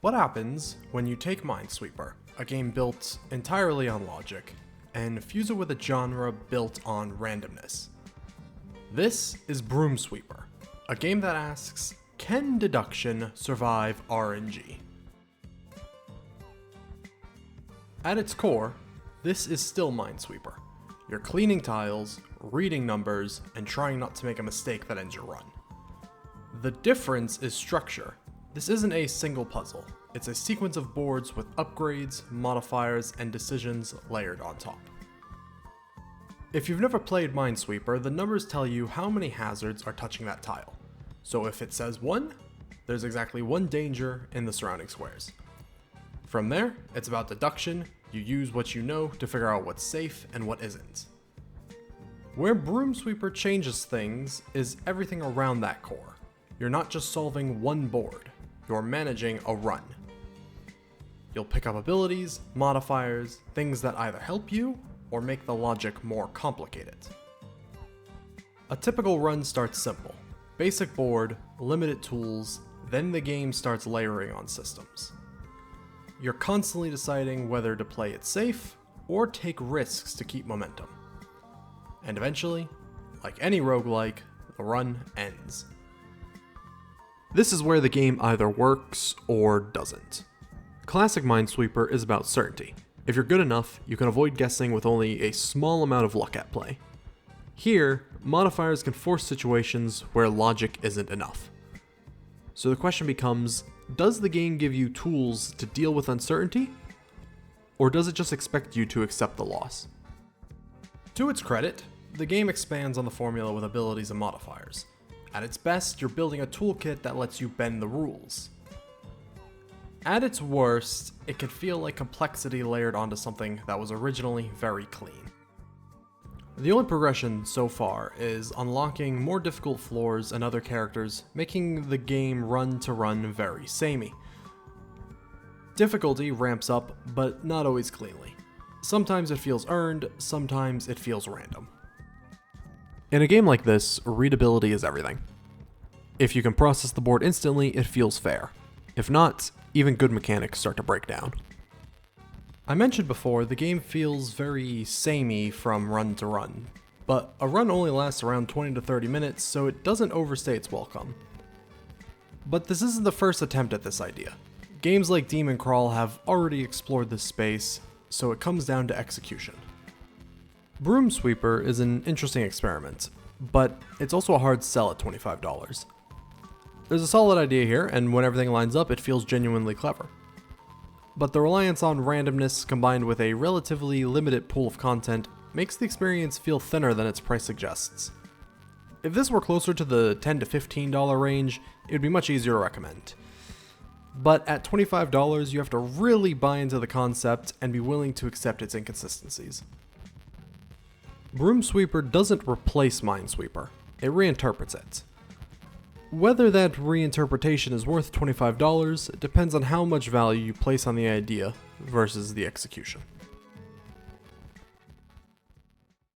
What happens when you take Minesweeper, a game built entirely on logic, and fuse it with a genre built on randomness? This is Broom Sweeper, a game that asks, can deduction survive RNG? At its core, this is still Minesweeper. You're cleaning tiles, reading numbers, and trying not to make a mistake that ends your run. The difference is structure. This isn't a single puzzle. It's a sequence of boards with upgrades, modifiers, and decisions layered on top. If you've never played Minesweeper, the numbers tell you how many hazards are touching that tile. So if it says 1, there's exactly 1 danger in the surrounding squares. From there, it's about deduction. You use what you know to figure out what's safe and what isn't. Where Broom Sweeper changes things is everything around that core. You're not just solving one board, you're managing a run. You'll pick up abilities, modifiers, things that either help you or make the logic more complicated. A typical run starts simple. Basic board, limited tools, then the game starts layering on systems. You're constantly deciding whether to play it safe or take risks to keep momentum. And eventually, like any roguelike, the run ends. This is where the game either works or doesn't. Classic Minesweeper is about certainty. If you're good enough, you can avoid guessing with only a small amount of luck at play. Here, modifiers can force situations where logic isn't enough. So the question becomes, does the game give you tools to deal with uncertainty? Or does it just expect you to accept the loss? To its credit, the game expands on the formula with abilities and modifiers. At its best, you're building a toolkit that lets you bend the rules. At its worst, it can feel like complexity layered onto something that was originally very clean. The only progression so far is unlocking more difficult floors and other characters, making the game run to run very samey. Difficulty ramps up, but not always cleanly. Sometimes it feels earned, sometimes it feels random. In a game like this, readability is everything. If you can process the board instantly, it feels fair. If not, even good mechanics start to break down. I mentioned before, the game feels very samey from run to run, but a run only lasts around 20 to 30 minutes, so it doesn't overstay its welcome. But this isn't the first attempt at this idea. Games like Demon Crawl have already explored this space, so it comes down to execution. Broom Sweeper is an interesting experiment, but it's also a hard sell at $25. There's a solid idea here, and when everything lines up, it feels genuinely clever. But the reliance on randomness combined with a relatively limited pool of content makes the experience feel thinner than its price suggests. If this were closer to the $10 to $15 range, it would be much easier to recommend. But at $25, you have to really buy into the concept and be willing to accept its inconsistencies. Broom Sweeper doesn't replace Minesweeper, it reinterprets it. Whether that reinterpretation is worth $25 depends on how much value you place on the idea versus the execution.